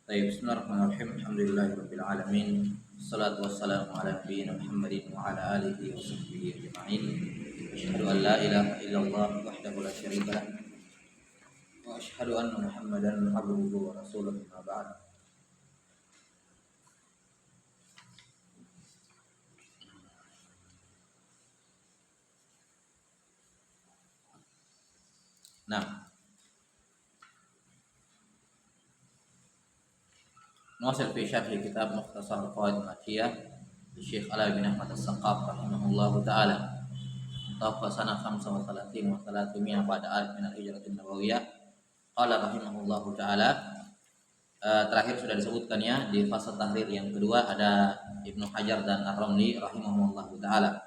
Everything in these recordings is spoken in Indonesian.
Baik, bismillahirrahmanirrahim. Alhamdulillahirabbil alamin. Wassalatu wassalamu ala nabiyyina Muhammadin wa ala alihi wa sahbihi ajma'in. Asyhadu an la ilaha illallah wahdahu la syarika lah wa asyhadu anna Muhammadan abduhu wa rasuluhu ma ba'd. Nah, nuwasil fi syarhi kitab Mukhtasar Qawaid Makkiyah Syekh Ala bin Ahmad As-Saqqaf rahimahullahu taala. Tawaffa sanah 35 wa 300 ba'da alif min al-hijrah an-nabawiyah. Qala rahimahullahu taala. Terakhir sudah disebutkan ya di fase tahrir yang kedua ada Ibnu Hajar dan Ar-Ramli rahimahullahu taala.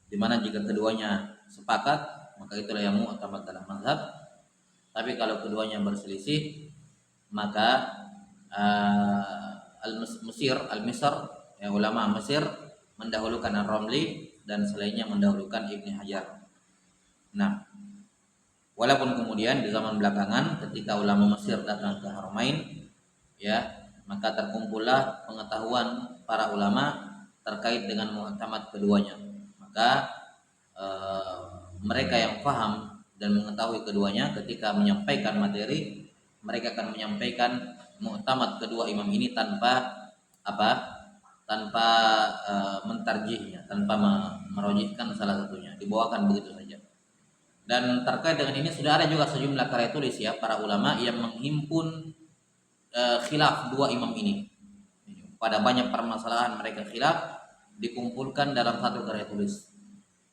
Di mana jika keduanya sepakat maka itulah yang mu'tamad dalam mazhab. Tapi kalau keduanya berselisih maka Al-Misr ya, ulama Mesir mendahulukan Ar-Ramli dan selainnya mendahulukan Ibnu Hajar. Nah, walaupun kemudian di zaman belakangan ketika ulama Mesir datang ke Haramain ya, maka terkumpullah pengetahuan para ulama terkait dengan mu'tamad keduanya. Maka mereka yang paham dan mengetahui keduanya ketika menyampaikan materi, mereka akan menyampaikan mu'tamad kedua imam ini tanpa mentarjihnya, tanpa merojihkan salah satunya, dibawakan begitu saja. Dan terkait dengan ini sudah ada juga sejumlah karya tulis ya para ulama yang menghimpun khilaf dua imam ini. Pada banyak permasalahan mereka khilaf dikumpulkan dalam satu karya tulis.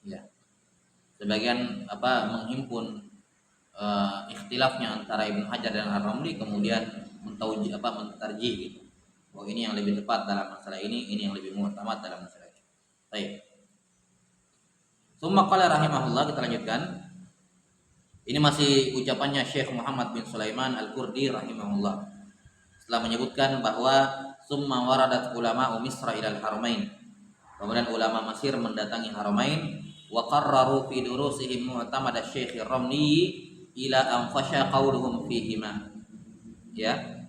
Ya. Sebagian menghimpun ikhtilafnya antara Ibnu Hajar dan Ar-Ramli kemudian mentarjih gitu. Oh ini yang lebih tepat dalam masalah ini yang lebih mu'tamad dalam masalah ini. Baik. Tsumma qala rahimahullah, kita lanjutkan. Ini masih ucapannya Syekh Muhammad bin Sulaiman Al-Qurdi rahimahullah. Setelah menyebutkan bahwa summa waradat ulama Misra ilal Haramain. Kemudian ulama Mesir mendatangi Haramain wa qarraru fi durusihim mu'tamad Syekh Ar-Ramli ila anfasha qawluhum fihima. Ya.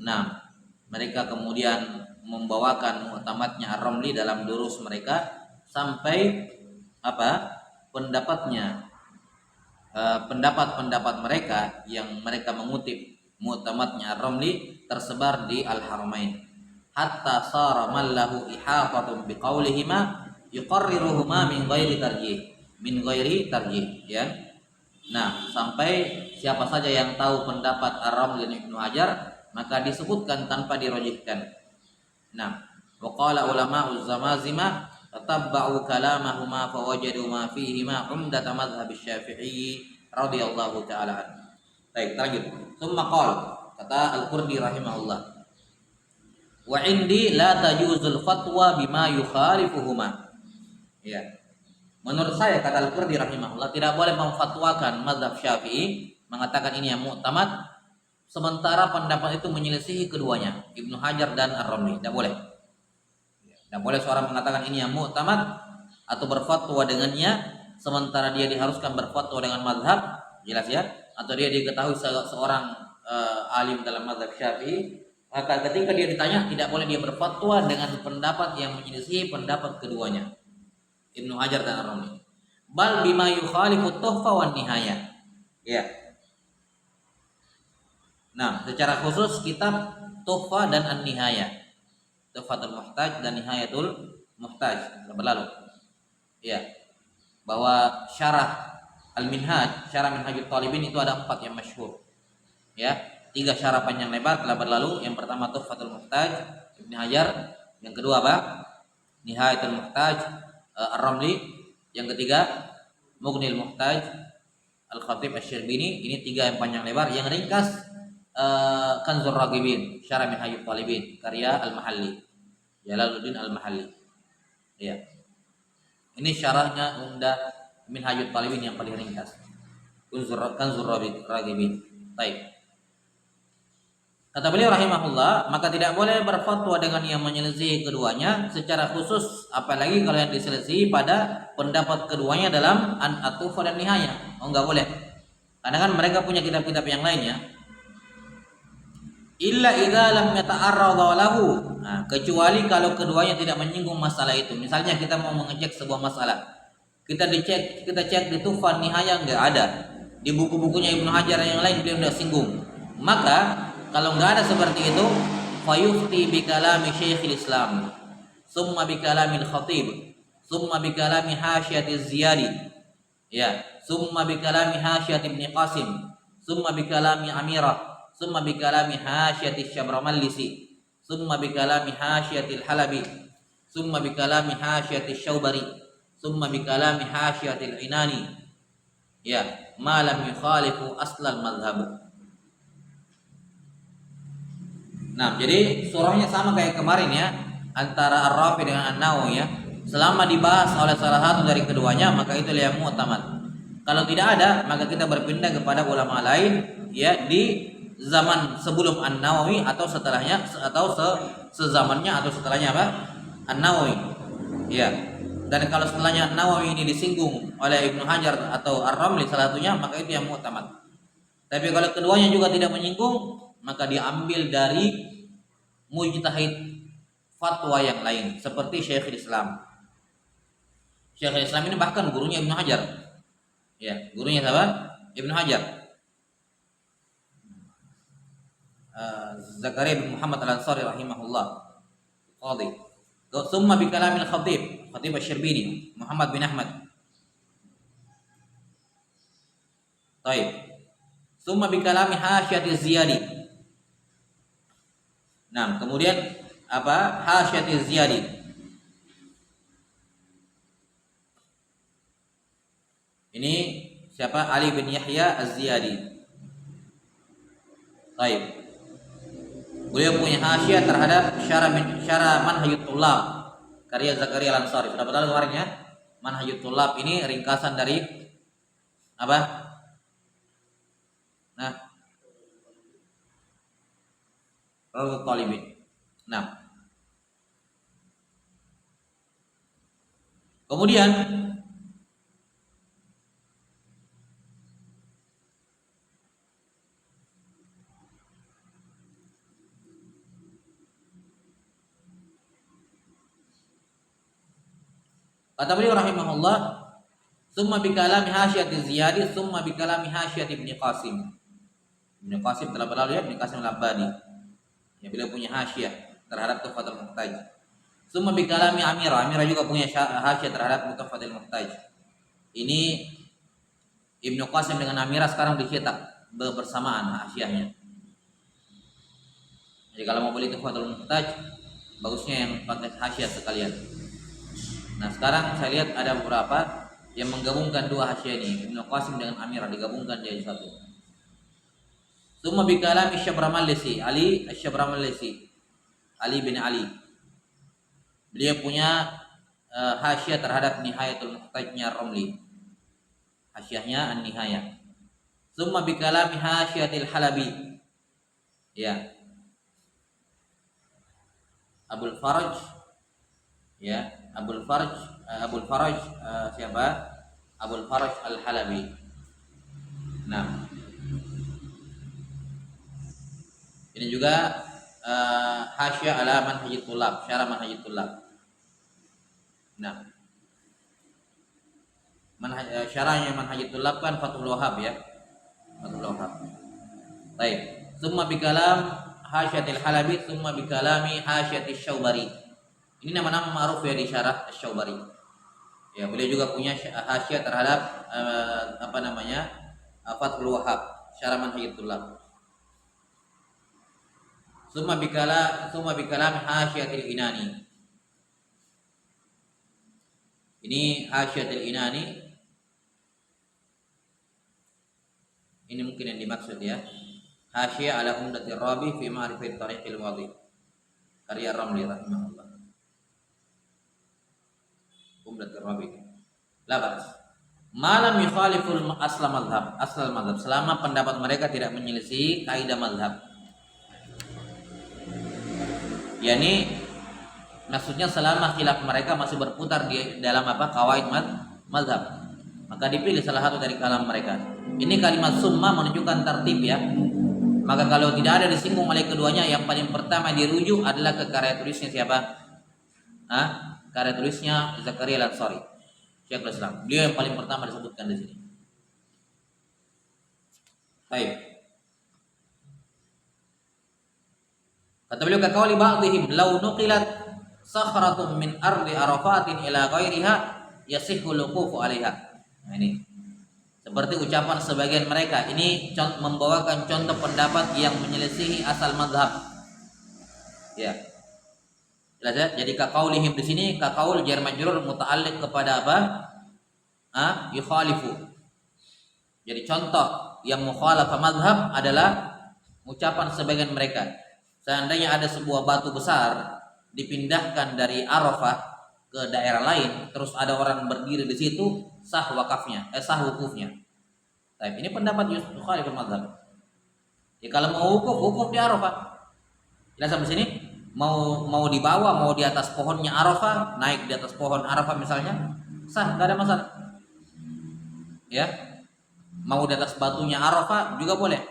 Nah, mereka kemudian membawakan mu'tamadnya Ar-Ramli dalam durus mereka sampai pendapat-pendapat mereka yang mereka mengutip mu'tamadnya Ar-Ramli tersebar di Al-Haramain hatta sara man lahu ihafatun biqaulihima yuqarriruhuma min ghairi tarjih ya. Nah, sampai siapa saja yang tahu pendapat Ar-Ramli dan Ibnu Hajar maka disebutkan tanpa dirojihkan. Nah, wa qala ulama'uz zamazima tatabba'u kalamahuma fawajadu ma fihima umdat madhhab Syafi'i radhiyallahu ta'ala anhu. Baik, lanjut. Tsumma qala, kata Al-Qurdi rahimahullah. Wa indi la tajuzul fatwa bima yukhalifuhuma. Ya. Menurut saya, kata Al-Qurdi rahimahullah, tidak boleh memfatwakan mazhab Syafi'i mengatakan ini yang mu'tamad sementara pendapat itu menyelisihi keduanya, Ibnu Hajar dan Ar-Ramli. Tidak boleh. Tidak boleh seorang mengatakan ini yang mu'tamad atau berfatwa dengannya sementara dia diharuskan berfatwa dengan mazhab, jelas ya, atau dia diketahui seorang alim dalam mazhab Syafi'i, maka ketika dia ditanya tidak boleh dia berfatwa dengan pendapat yang menyelisihi pendapat keduanya, Ibnu Hajar dan Ar-Ramli. Bal bima yukhalifu tuhfa wan nihayah. Ya. Nah, secara khusus kitab Tuhfa dan An-Nihayah, Tuhfatul Muhtaj dan Nihayatul Muhtaj berlalu. Ya, bahwa syarah Al-Minhaj, syarah Minhajut Talibin itu ada 4 yang masyhur. Ya, 3 syarah panjang lebar telah berlalu. Yang pertama Tuhfatul Muhtaj Ibnu Hajar, yang kedua Nihayatul Muhtaj Ar-Ramli, yang ketiga Mughnil Muhtaj Al-Khatib Asy-Syirbini. Ini 3 yang panjang lebar. Yang ringkas Kanzur Ragibin, Syarah Minhajut Talibin, karya Al-Mahalli, Jalaluddin Al-Mahalli. Ya. Ini syarahnya Umdah Minhajut Talibin yang paling ringkas. Kanzur Ragibin. Baik. Kata beliau rahimahullah, maka tidak boleh berfatwa dengan yang menyelisihi keduanya secara khusus, apalagi kalau yang diselisihi pada pendapat keduanya dalam An-Atuf dan Nihayah. Oh, enggak boleh. Karena kan mereka punya kitab-kitab yang lainnya. illa idza lam yata'arrada lahu. Nah, kecuali kalau keduanya tidak menyinggung masalah itu. Misalnya kita mau mengecek sebuah masalah. Kita cek di Tuhfah Nihayah enggak ada. Di buku-bukunya Ibnu Hajar yang lain beliau tidak singgung. Maka kalau enggak ada seperti itu, fayufti bi kalami Syekhul Islam, summa bi kalamil Khatib, summa bi kalami Hasyatiz Ziyadi. Ya, summa bi kalami Hasyat Ibn Qasim, summa bi kalami Amirah, summa bi kalami Hasyatiz Syabramallisi, summa bi kalami Hasyatil Halabi, summa bi kalami Hasyatiz Syaubari, summa bi kalami Hasyatil Inani. Ya, ma lam yukhalifu aslal madhhab. Nah, jadi surahnya sama kayak kemarin ya, antara Ar-Rafi dengan An-Nawawi ya. Selama dibahas oleh salah satu dari keduanya, maka itu yang mu'tamad. Kalau tidak ada, maka kita berpindah kepada ulama lain ya di zaman sebelum An-Nawawi atau setelahnya atau sezamannya atau setelahnya apa? An-Nawawi. Ya. Dan kalau setelahnya An-Nawawi ini disinggung oleh Ibnu Hajar atau Ar-Ramli salah satunya, maka itu yang mu'tamad. Tapi kalau keduanya juga tidak menyinggung, maka diambil dari mujtahid fatwa yang lain seperti Syekhul Islam. Syekhul Islam ini bahkan gurunya Ibnu Hajar. Ya, gurunya siapa? Ibnu Hajar. Zakaria bin Muhammad Al-Ansari rahimahullah. Qadhi. Tsumma bi kalamil Khatib, Khatib Asy-Syirbini, Muhammad bin Ahmad. Baik. Tsumma bi kalami Hasyatiz Ziyadi. Nah, kemudian apa? Hasyatiz Ziyadi. Ini siapa? Ali bin Yahya Az-Ziyadi. Baik. Beliau punya hasyiah terhadap syarah Manhajut Thullab karya Zakaria Al-Ansari. Sudah betul kemarin ya? Manhajut Thullab ini ringkasan dari apa? Nah, Rawdatul Talibin. Nah. Kemudian kata beliau rahimahullah, summa bi kalami Hasyatiz Ziyadi, summa bi kalami Hasyat Ibn Qasim. Ibn Qasim telah berlalu ya, Ibn Qasim Al-Abbadi. Ya, beliau punya hasyiah terhadap Tuhfatul Muhtaj. Summa bi kalami Amirah. Amirah juga punya hasyiah terhadap Tuhfatul Muhtaj. Ini Ibn Qasim dengan Amirah sekarang dicetak bersamaan hasyiahnya. Jadi kalau mau beli Tuhfatul Muhtaj, bagusnya yang pakai hasyiah sekalian. Nah, sekarang saya lihat ada beberapa yang menggabungkan dua hasyiah ini, Ibnu Qasim dengan Amirah digabungkan jadi satu. Tsumma bi kalami Syabramallisi, Ali Asy-Syabramallisi, Ali bin Ali. Beliau punya hasyiah terhadap Nihayatul Muhtajnya Ramli. Hasyiahnya An-Nihayah. Tsumma bi kalami Hasyiatil Halabi. Ya. Abul Faraj ya, Abul Faraj siapa? Abul Faraj Al-Halabi. Nah, ini juga hasyiah ala Manhajut Thullab, syarah Manhajut Thullab. Nah, syarahnya Manhajut Thullab kan Fathul Wahhab ya, Fathul Wahhab. Baik, tsumma bi kalam Hasyatil Halabi, tsumma bi kalami Hasyatiz Syaubari. Ini nama-nama ma'ruf ya di syarah Asy-Syaubari. Ya, beliau juga punya hasyiah terhadap Fathul Wahhab, syarah Manhajut Thullab. Tsumma bi kalam Hasyatil Inani. Ini Hasyatil Inani. Ini mungkin yang dimaksud ya. Hasyiah ala Umdatir Rabi fi Ma'rifat Tariqil Wadih. Karya Ramli rahimahullah. Umdatir Rabi. Labas. Malam yukhaliful asal madhab, selama pendapat mereka tidak menyelisih kaidah madhab. Yani maksudnya selama khilaf mereka masih berputar di dalam qawaid madhab, maka dipilih salah satu dari kalam mereka. Ini kalimat summa menunjukkan tertib ya. Maka kalau tidak ada disinggung oleh keduanya, yang paling pertama dirujuk adalah ke karya tulisnya siapa? Karya tulisnya Zakaria Al-Ansari, Syekhul Islam. Beliau yang paling pertama disebutkan di sini. Baik. Kata beliau, kaqauli ba'dihim law nuqilat sakhratun min ardi arafatin ila ghairiha yasihhu luqufu 'alaiha. Nah, ini seperti ucapan sebagian mereka. Ini membawakan contoh pendapat yang menyelisihi asal mazhab. Ya. Jelas ya? Jadi kaqaulihim di sini kaqaul jar majrur muta'alliq kepada apa? Yukhalifu. Jadi contoh yang mukhalafah mazhab adalah ucapan sebagian mereka. Seandainya ada sebuah batu besar dipindahkan dari Arafah ke daerah lain, terus ada orang berdiri di situ, sah wakafnya, sah wukufnya. Tapi ini pendapat mukhalifah mazhab. Ya kalau mau wukuf di Arafah. Jelas sampai sini? Mau dibawa, mau di atas pohonnya Arafah, naik di atas pohon Arafah misalnya, sah, enggak ada masalah. Ya. Mau di atas batunya Arafah juga boleh.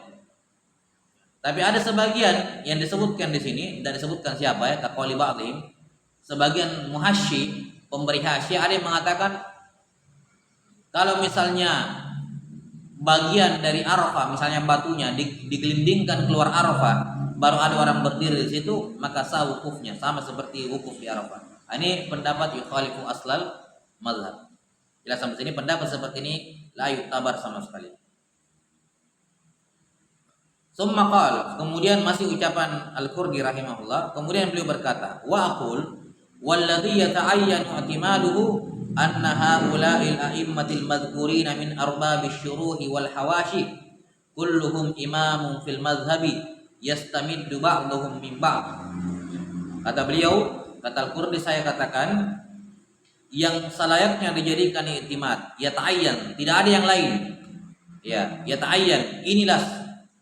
Tapi ada sebagian yang disebutkan di sini, dan disebutkan siapa ya? Taqwali ba'dihim. Sebagian muhasyi, pemberi hasyiah, ada yang mengatakan kalau misalnya bagian dari Arafah, misalnya batunya digelindingkan keluar Arafah, baru ada orang berdiri di situ, maka sah wukufnya, sama seperti wukuf di Arafah. Ini pendapat yukhalifu aslal mazhab. Jelas sampai sini pendapat seperti ini la yutabar sama sekali. Summa qala, kemudian masih ucapan Al-Qurdi rahimahullah, kemudian beliau berkata, wa aqul walladhi yata'ayyanu i'timaduhu anna haula'il a'immatil madhkurina min arbabish syuruhi wal hawashi kulluhum imamun fil madhhabi yastamiddu ba'dhum min ba'd. Kata beliau, kata Al-Qurdi, saya katakan yang selayaknya dijadikan i'timad, yata'ayyan, tidak ada yang lain. Ya, yata'ayyan,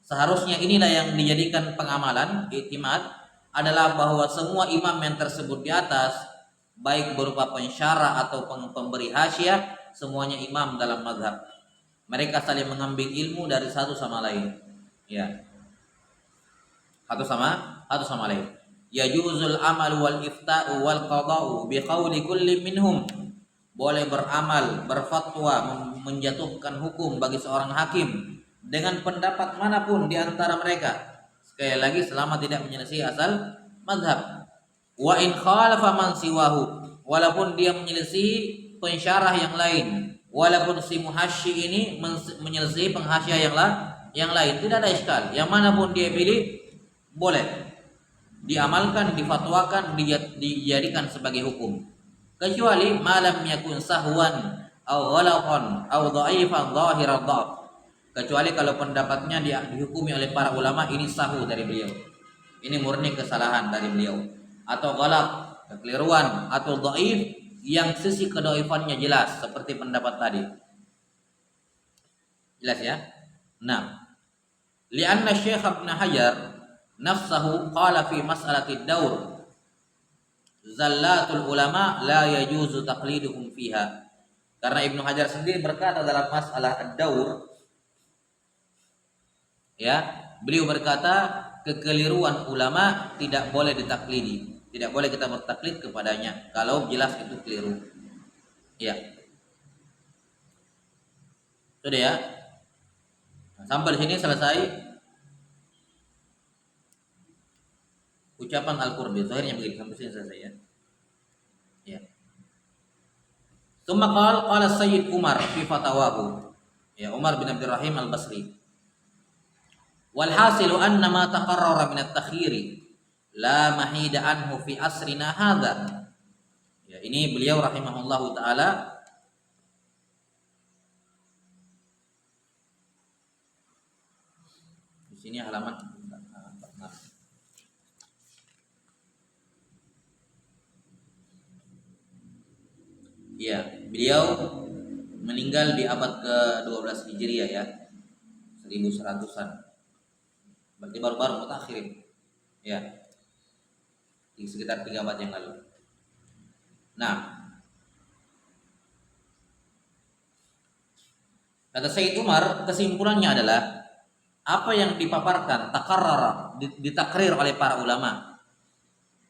seharusnya inilah yang dijadikan pengamalan, i'timad, adalah bahwa semua imam yang tersebut di atas, baik berupa pensyarah atau pemberi hasyiah, semuanya imam dalam mazhab. Mereka saling mengambil ilmu dari satu sama lain. Ya. Satu sama lain. Yajuzul amal wal ifta'u wal qada'u bi qawli kulli minhum. Boleh beramal, berfatwa, menjatuhkan hukum bagi seorang hakim dengan pendapat manapun di antara mereka. Sekali lagi selama tidak menyelisih asal mazhab. Wa in khalafa man siwahu, walaupun dia menyelisih pensyarah yang lain, walaupun si muhasyi ini menyelisih penghasyiah yang lain, tidak ada iskal. Yang manapun dia pilih boleh diamalkan, difatwakan, dijadikan sebagai hukum. Kecuali malam yakun sahwan au ghalaqan au dhaifan dhahirad dhaf. Kecuali kalau pendapatnya dihukumi oleh para ulama ini sahu dari beliau, ini murni kesalahan dari beliau, atau ghalaq, kekeliruan, atau dhaif yang sisi kedhaifannya jelas seperti pendapat tadi. Jelas ya? Nah, li'anna Syekh Ibnu Hajar nafsahu qala fi mas'alati daur zallatul ulama la yajuzu taqliduhum fiha. Karena Ibnu Hajar sendiri berkata dalam masalah ad-daur, ya, beliau berkata kekeliruan ulama tidak boleh ditaklidi, tidak boleh kita bertaklid kepadanya kalau jelas itu keliru. Ya. Sudah ya. Nah, sampai di sini selesai ucapan Al-Qurdi. Akhirnya begini, sampai sini selesai ya. Ya. Tsumma qala Sayyid Umar fi fatawahu. Ya, Umar bin Abdurrahim Al-Basri. Walhasilu anna ma taqarrara min at-takhiri la mahida anhu fi asrina hadza. Ya, ini beliau rahimahullahu taala di sini halaman 46. Ya, beliau meninggal di abad ke-12 Hijriah ya. 1100-an. Berarti baru-baru mutakhirin. Ya. Di sekitar 3 abad yang lalu. Nah, kata Sayyid Umar, kesimpulannya adalah apa yang dipaparkan takarrar, ditakrir oleh para ulama.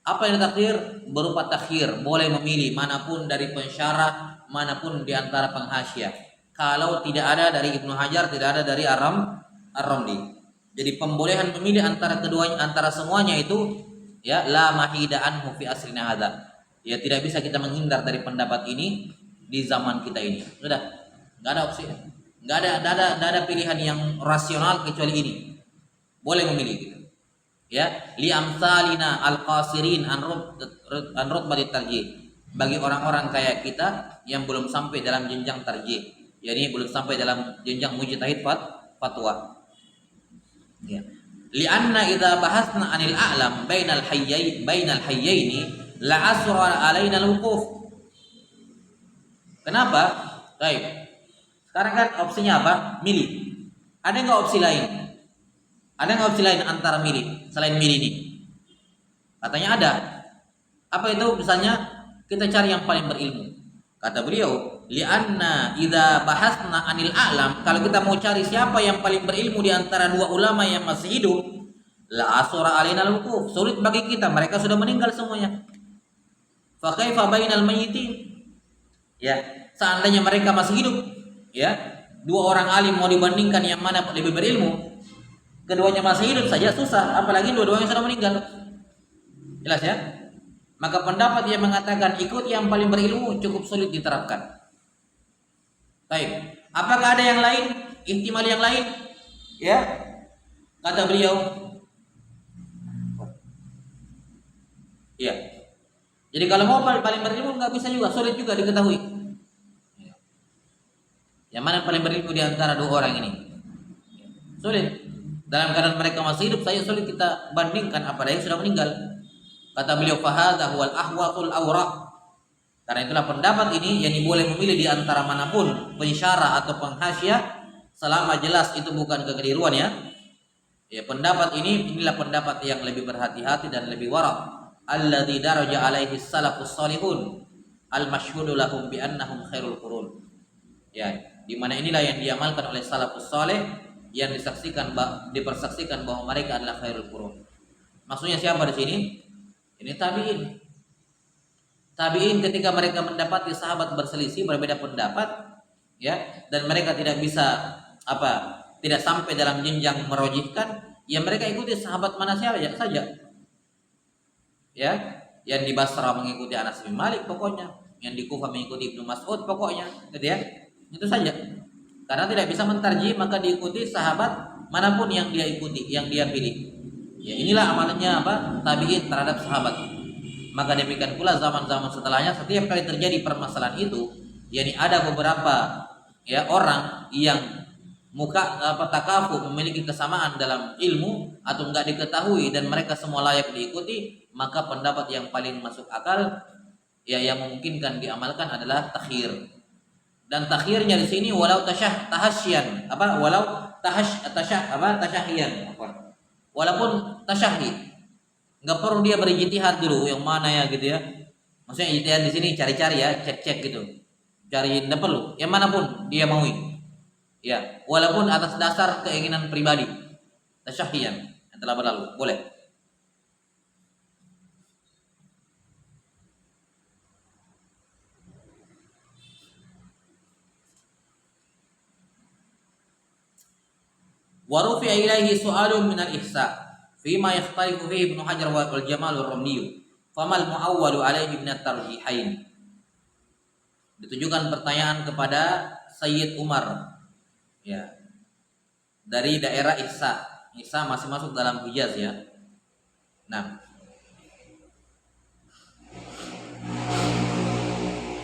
Apa yang ditakrir? Berupa takhir, boleh memilih manapun dari pensyarah, manapun di antara penghasyiah. Kalau tidak ada dari Ibnu Hajar, tidak ada dari Ar-Ramli. Jadi pembolehan memilih antara keduanya, antara semuanya itu ya la mahida anhu fi asrina hadza. Ya tidak bisa kita menghindar dari pendapat ini di zaman kita ini. Sudah, nggak ada opsi. Nggak ada pilihan yang rasional kecuali ini. Boleh memilih gitu. Ya, li amsalina al-qasirin an rutbatit tarjih. Bagi orang-orang kayak kita yang belum sampai dalam jenjang tarjih, yakni belum sampai dalam jenjang mujtahid fatwa. Ya. Lianna idza bahasna anil a'lam bainal hayyaini la asra alaina al-wuquf. Kenapa? Baik. Sekarang kan opsinya apa? Milih. Ada nggak opsi lain? Ada nggak opsi lain antara milih selain milih ini? Katanya ada. Apa itu? Misalnya kita cari yang paling berilmu. Kata beliau, lianna idza bahasna anil a'lam, kalau kita mau cari siapa yang paling berilmu di antara dua ulama yang masih hidup, la asura alaina al-wuquf. Sulit bagi kita, mereka sudah meninggal semuanya. Fa kaifa bainal mayyitin? Ya, seandainya mereka masih hidup, ya, dua orang alim mau dibandingkan yang mana lebih berilmu, keduanya masih hidup saja susah, apalagi dua-duanya sudah meninggal. Jelas ya? Maka pendapat yang mengatakan ikut yang paling berilmu cukup sulit diterapkan. Baik, apakah ada yang lain? Ihtimal yang lain? Ya, kata beliau. Ya. Jadi kalau mau paling berilmu nggak bisa juga, sulit juga diketahui. Yang mana paling berilmu di antara dua orang ini? Sulit. Dalam keadaan mereka masih hidup saja sulit kita bandingkan, apalagi sudah meninggal. Kata beliau, fahadha huwal ahwatul awraq. Karena itulah pendapat ini yang boleh memilih di antara manapun pensyarah atau penghasyiah selama jelas itu bukan kekeliruan ya. Ya, pendapat inilah pendapat yang lebih berhati-hati dan lebih wara'. Alladzi daraja alaihi salafus salihun al-masyhudu lahum bi annahum khairul qurun. Ya, di mana inilah yang diamalkan oleh salafus saleh yang dipersaksikan bahwa mereka adalah khairul qurun. Maksudnya siapa di sini? Ini tabi'in. Tabi'in ketika mereka mendapati sahabat berselisih berbeda pendapat, ya, dan mereka tidak bisa tidak sampai dalam jenjang merojihkan, ya mereka ikuti sahabat mana saja. Ya, yang di Basra mengikuti Anas bin Malik pokoknya, yang di Kufah mengikuti Ibnu Mas'ud pokoknya, gitu ya. Itu saja. Karena tidak bisa mentarjih, maka diikuti sahabat manapun yang dia ikuti, yang dia pilih. Ya, inilah amalnya tabi'in terhadap sahabat. Maka demikian pula zaman-zaman setelahnya, setiap kali terjadi permasalahan itu, yakni ada beberapa ya orang yang takafu memiliki kesamaan dalam ilmu atau enggak diketahui dan mereka semua layak diikuti, maka pendapat yang paling masuk akal ya yang memungkinkan diamalkan adalah takhir. Dan takhirnya di sini walau tahasyian walaupun tasyahhi, nggak perlu dia berijtihad dulu yang mana ya gitu ya. Maksudnya ijtihad di sini cari-cari ya, cek-cek gitu, cari, nggak perlu yang manapun dia maui ya, walaupun atas dasar keinginan pribadi, tasyahhian yang telah berlalu boleh. Wa rufi'a ilaihi su'alun min al-ihsa fima yakhtalifu fihi Ibnu Hajar wal Jamal ar-Ramli famal mu'awwalu alaihi min at-tarjihain. Ditujukan pertanyaan kepada Sayyid Umar ya, dari daerah Ihsa. Ihsa masih masuk dalam Hijaz ya. Nah,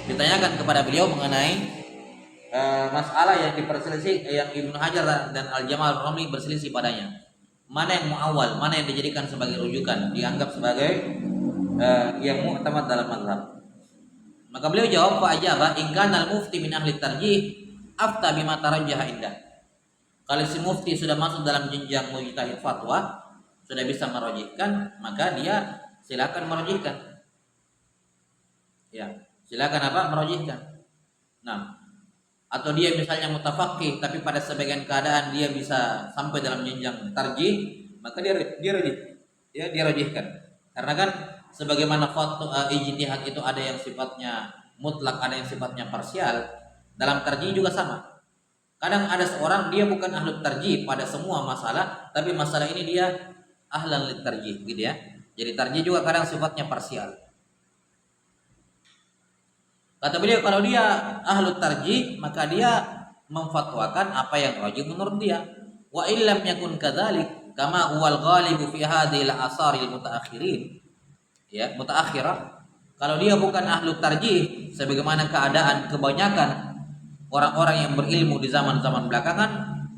ditanyakan kepada beliau mengenai masalah yang diperselisih, yang Ibnu Hajar dan Al-Jamal Ar-Ramli berselisih padanya. Mana yang muawwal, mana yang dijadikan sebagai rujukan, dianggap sebagai yang mu'tamad dalam mazhab. Maka beliau jawab, fa ajaba in kana al-mufti min ahli tarjih afta bima tarajjaha indah. Kalau si mufti sudah masuk dalam jenjang mujtahid fatwa, sudah bisa merojihkan, maka dia silakan merojihkan. Ya, silakan merojihkan. Nah, atau dia misalnya mutafaqih tapi pada sebagian keadaan dia bisa sampai dalam jenjang tarjih, maka dia rajihkan. Karena kan sebagaimana ijtihad itu ada yang sifatnya mutlak, ada yang sifatnya parsial. Dalam tarjih juga sama. Kadang ada seorang dia bukan ahlu tarjih pada semua masalah, tapi masalah ini dia ahlan lit tarjih gitu ya. Jadi tarjih juga kadang sifatnya parsial. Kata beliau kalau dia ahlu tarjih maka dia memfatwakan apa yang rajih menurut dia. Wa illam yakun kadzalik kama huwal ghalibu fi hadhil asaril mutaakhirin. Ya, mutaakhirah. Kalau dia bukan ahlu tarjih sebagaimana keadaan kebanyakan orang-orang yang berilmu di zaman-zaman belakangan,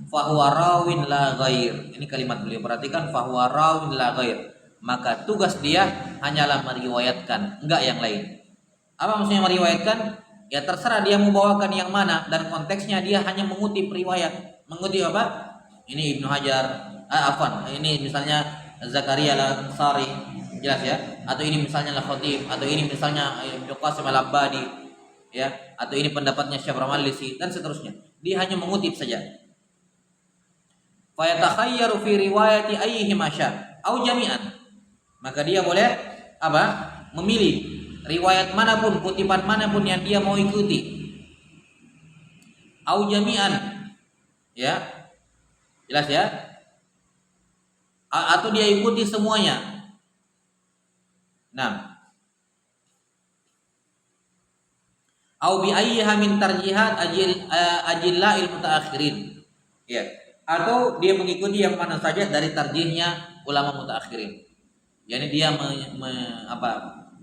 fahuwa rawin la ghair. Ini kalimat beliau, perhatikan, fahuwa rawin la ghair. Maka tugas dia hanyalah meriwayatkan, enggak yang lain. Apa maksudnya meriwayatkan? Ya terserah dia mau bawakan yang mana, dan konteksnya dia hanya mengutip riwayat. Mengutip apa? Ini Ibnu Hajar, ini misalnya Zakaria Al-Ansari, jelas ya? Atau ini misalnya Al-Khatib, atau ini misalnya Ibnu Qasim Al-Abbadi, ya, atau ini pendapatnya Syekh Ramalisi dan seterusnya. Dia hanya mengutip saja. Fa yatakhayyaru fi riwayati ayyihi masya au jami'an. Maka dia boleh apa? Memilih riwayat manapun, kutipan manapun yang dia mau ikuti. Au jami'an. Ya. Jelas ya? Atau dia ikuti semuanya. Nah, au bi ayyiha min tarjihat ajilla'il mutaakhirin. Ya. Atau dia mengikuti yang mana saja dari tarjihnya ulama mutaakhirin. Yani dia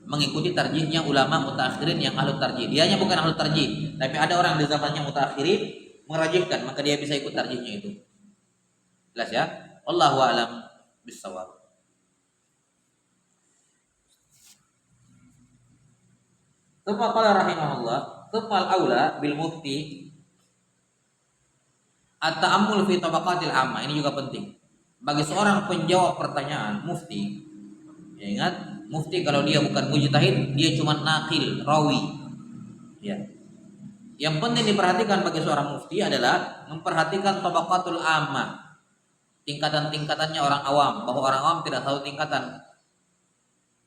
mengikuti tarjihnya ulama mutaakhirin yang ahlu tarjih. Dianya bukan ahlu tarjih, tapi ada orang di zamannya mutaakhirin merajihkan, maka dia bisa ikut tarjihnya itu. Jelas ya? Wallahu a'lam bissawab. Tsumma qala rahimahullah, tsumma al-aula bil mufti at-ta'ammul fi tabaqatil amma. Ini juga penting. Bagi seorang penjawab pertanyaan mufti, ya ingat, mufti kalau dia bukan mujtahid, dia cuma naqil, rawi. Ya. Yang penting diperhatikan bagi seorang mufti adalah memperhatikan tabaqatul amma. Tingkatan-tingkatannya orang awam, bahwa orang awam tidak tahu tingkatan.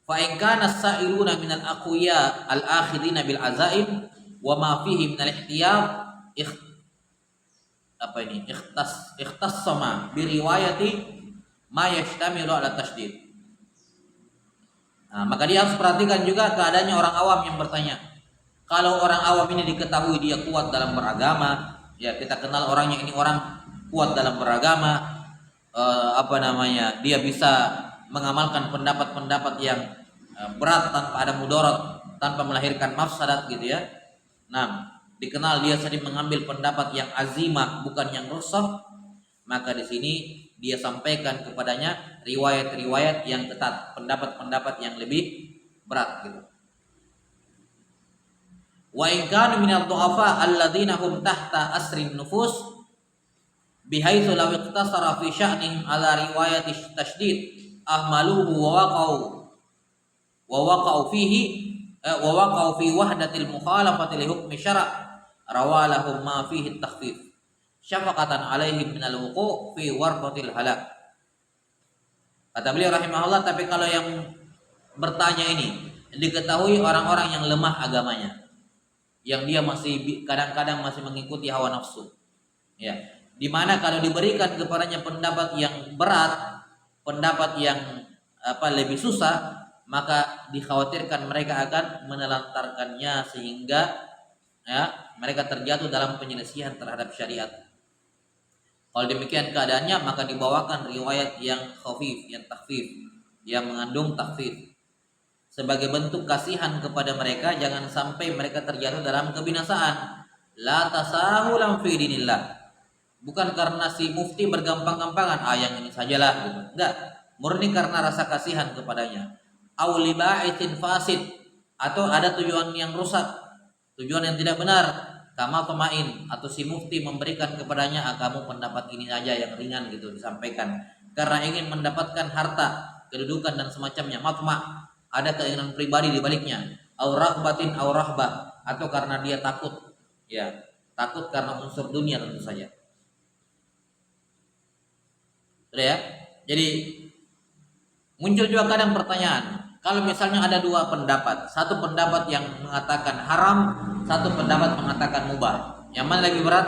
Fa in kana as-sa'iluna minal aqwiya al-akhidina bil azaim wa ma fihi minal ihtiyab ikhtassama bi riwayati ma yashtamilu ala tasydid. Nah, maka dia harus perhatikan juga keadaannya orang awam yang bertanya. Kalau orang awam ini diketahui dia kuat dalam beragama, ya kita kenal orangnya ini orang kuat dalam beragama, dia bisa mengamalkan pendapat-pendapat yang berat tanpa ada mudarat, tanpa melahirkan mafsadat gitu ya. Nah, dikenal dia sering mengambil pendapat yang azimah bukan yang rusak, maka di sini dia sampaikan kepadanya riwayat-riwayat yang ketat, pendapat-pendapat yang lebih berat gitu. Wa in kanu minad du'afa alladzina hum tahta asrin nufus bihaitsu law iqtasara fi sya'nihim ala riwayati tasydid ahmaluhu wa waqa'u fi wahdatil mukhalafati li hukmi syara' rawalahum ma fihi at-takhfif syafaqatan alaihim minal wuqu' fi warqatil halak. Kata beliau rahimahullah, tapi kalau yang bertanya ini diketahui orang-orang yang lemah agamanya, yang dia masih kadang-kadang masih mengikuti hawa nafsu, ya, dimana kalau diberikan kepadanya pendapat yang berat, pendapat yang lebih susah, maka dikhawatirkan mereka akan menelantarkannya sehingga ya mereka terjatuh dalam penyelisihan terhadap syariat. Kalau demikian keadaannya, maka dibawakan riwayat yang khafif, yang takhfif, yang mengandung takhfif sebagai bentuk kasihan kepada mereka, jangan sampai mereka terjatuh dalam kebinasaan. La tasahulan fi dinillah. Bukan karena si mufti bergampang-gampangan, yang ini sajalah gitu. Enggak, murni karena rasa kasihan kepadanya. Aw libaitin fasid, atau ada tujuan yang rusak, tujuan yang tidak benar, kama pemain, atau si mufti memberikan kepadanya kamu pendapat ini aja yang ringan gitu disampaikan karena ingin mendapatkan harta, kedudukan dan semacamnya, matma, ada keinginan pribadi di baliknya, aw rahbatin aw rahbah, atau karena dia takut, ya, Takut karena unsur dunia tentu saja. Sudah ya? Jadi muncul juga kadang pertanyaan, kalau misalnya ada dua pendapat, satu pendapat yang mengatakan haram, satu pendapat mengatakan mubah, yang mana lebih berat?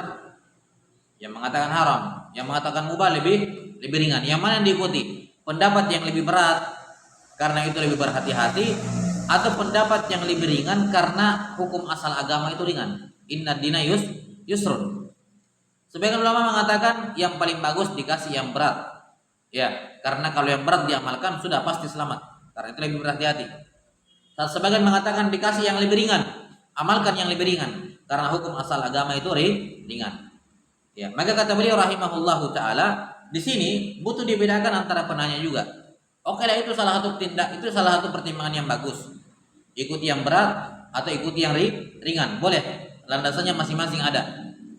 Yang mengatakan haram. Yang mengatakan mubah lebih ringan. Yang mana yang diikuti? Pendapat yang lebih berat karena itu lebih berhati-hati, atau pendapat yang lebih ringan karena hukum asal agama itu ringan. Inna dina yusrun. Sebagian ulama mengatakan yang paling bagus dikasih yang berat. Ya, karena kalau yang berat diamalkan sudah pasti selamat. Karena itu lebih berhati-hati. Sebagian mengatakan dikasih yang lebih ringan, amalkan yang lebih ringan karena hukum asal agama itu ringan. Ya, maka kata beliau rahimahullahu taala, di sini butuh dibedakan antara penanya juga. Oke lah, itu salah satu pertimbangan yang bagus. Ikuti yang berat atau ikuti yang ringan, boleh. Landasannya masing-masing ada.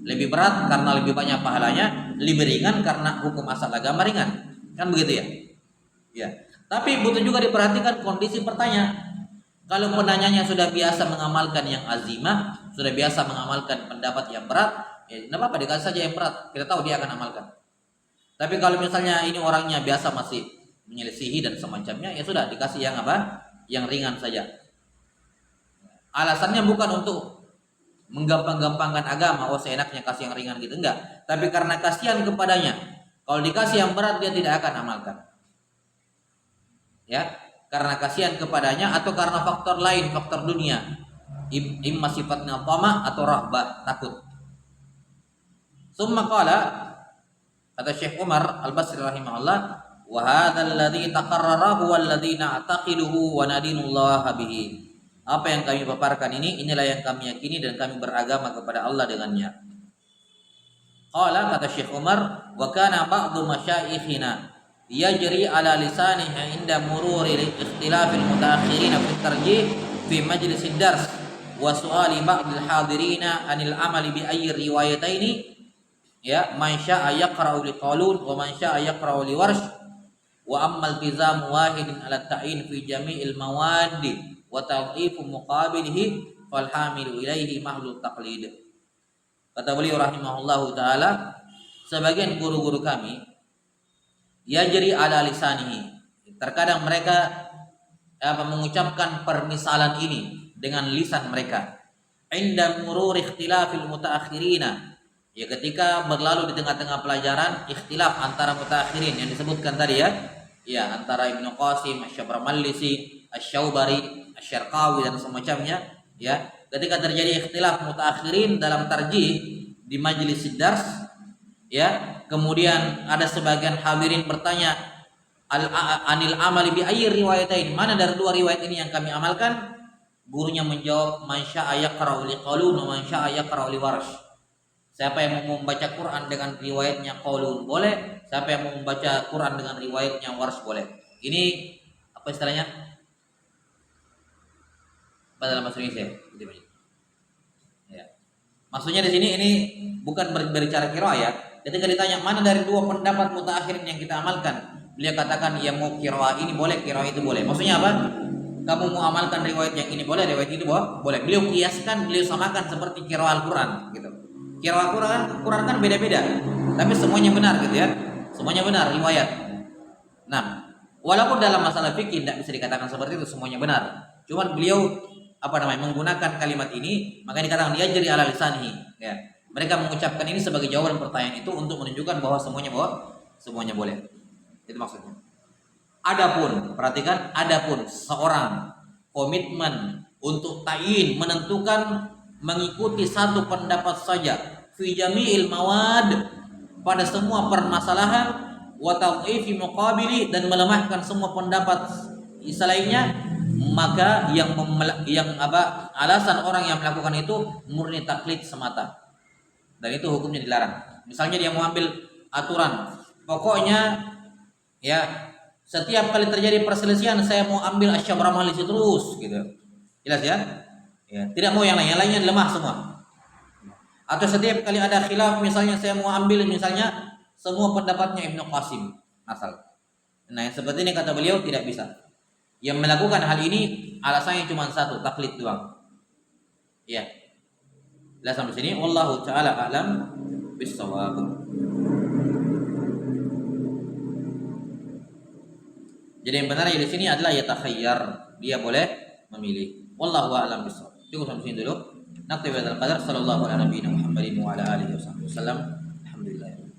Lebih berat karena lebih banyak pahalanya, lebih ringan karena hukum asal agama ringan. Kan begitu ya? Ya. Tapi butuh juga diperhatikan kondisi pertanyaan. Kalau penanyanya sudah biasa mengamalkan yang azimah, sudah biasa mengamalkan pendapat yang berat, ya tidak apa-apa, dikasih saja yang berat. Kita tahu dia akan amalkan. Tapi kalau misalnya ini orangnya biasa masih menyelisihi dan semacamnya, ya sudah dikasih yang apa? Yang ringan saja. Alasannya bukan untuk menggampang-gampangkan agama, oh seenaknya kasih yang ringan gitu, enggak. Tapi karena kasihan kepadanya. Kalau dikasih yang berat dia tidak akan amalkan. Ya, karena kasihan kepadanya atau karena faktor lain, faktor dunia. Imma sifatnya tama atau rahbah, takut. Summa qala, kata Syekh Umar Al-Basri rahimahullah, wa hadzal ladzi taqarrara huwa alladzi na'taqiduhu wa nadinullah bihi. Apa yang kami paparkan inilah yang kami yakini dan kami beragama kepada Allah dengannya. Qala, kata Syekh Umar, wa kana ba'du masyayikhina yajri ala lisanihi inda mururi ikhtilafil mutaakhirin fi tarjih fi majlis ad-dars wa su'ali ba'd al-hadirina anil amali bi ayyi riwayataini, ya, man syaa yaqra'u li qalun wa man syaa yaqra'u li warsh wa amma iltizamu wahidin ala ta'in fi jami'il mawadi wa tadhifu muqabilihi fal hamilu ilaihi mahlul taqlid. Kata beliau rahimahullahu taala, sebagian guru-guru kami yajri ala lisanihi, terkadang mereka mengucapkan permisalan ini dengan lisan mereka. Inda murur ikhtilafil mutaakhirina, ya ketika berlalu di tengah-tengah pelajaran ikhtilaf antara mutaakhirin yang disebutkan tadi ya antara Ibnu Qasim, Asy-Syabrmallisi, Asy-Syaubari, Asy-Syarqawi dan semacamnya, ya. Ketika terjadi ikhtilaf mutaakhirin dalam tarjih di majelis dars, ya, kemudian ada sebagian hadirin bertanya anil amali bi ayyi riwayatain, mana dari dua riwayat ini yang kami amalkan? Gurunya menjawab, man syaa yaqra'u li qalun wa man syaa yaqra'u li warsh. Siapa yang mau membaca Quran dengan riwayatnya qalun boleh, siapa yang mau membaca Quran dengan riwayatnya warsh boleh. Ini apa istilahnya? Dalam bahasa Indonesia, ya. Maksudnya di sini ini bukan berbicara qiraah ya. Ketika ditanya mana dari dua pendapat mutaakhirin yang kita amalkan, beliau katakan yang mau qiraah ini boleh, qiraah itu boleh. Maksudnya apa? Kamu mau amalkan riwayat yang ini boleh, riwayat ini boleh. Beliau kiaskan, beliau samakan seperti qiraah Al-Qur'an gitu. Qiraah Quran kan beda-beda, tapi semuanya benar gitu ya. Semuanya benar riwayat. Nah, walaupun dalam masalah fikih tidak bisa dikatakan seperti itu semuanya benar. Cuman beliau menggunakan kalimat ini, maka dikatakan dia jadi ala lisanihi, ya. Mereka mengucapkan ini sebagai jawaban pertanyaan itu untuk menunjukkan bahwa semuanya boleh. Itu maksudnya. Adapun seorang komitmen untuk ta'yin, menentukan mengikuti satu pendapat saja fi jami'il mawad, pada semua permasalahan, wa tadhifi muqabili, dan melemahkan semua pendapat lainnya, maka alasan orang yang melakukan itu murni taklid semata, dan itu hukumnya dilarang. Misalnya dia mau ambil aturan, pokoknya ya setiap kali terjadi perselisihan saya mau ambil Asy-Syabrmallisi terus gitu, jelas ya? Ya, tidak mau yang lainnya lemah semua. Atau setiap kali ada khilaf, misalnya saya mau ambil misalnya semua pendapatnya Ibnu Qasim asal. Nah, yang seperti ini kata beliau tidak bisa. Yang melakukan hal ini alasannya cuma satu, taklid doang. Ya. Lihat sampai sini, wallahu taala a'lam bissawab. Jadi yang benar di sini adalah yatakhayyar, dia boleh memilih. Wallahu a'lam bissawab. Cukup sampai sini dulu. Naktabi hadzal qadar. Sallallahu ala nabiyina Muhammadin wa ala alihi wasallam. Alhamdulillah.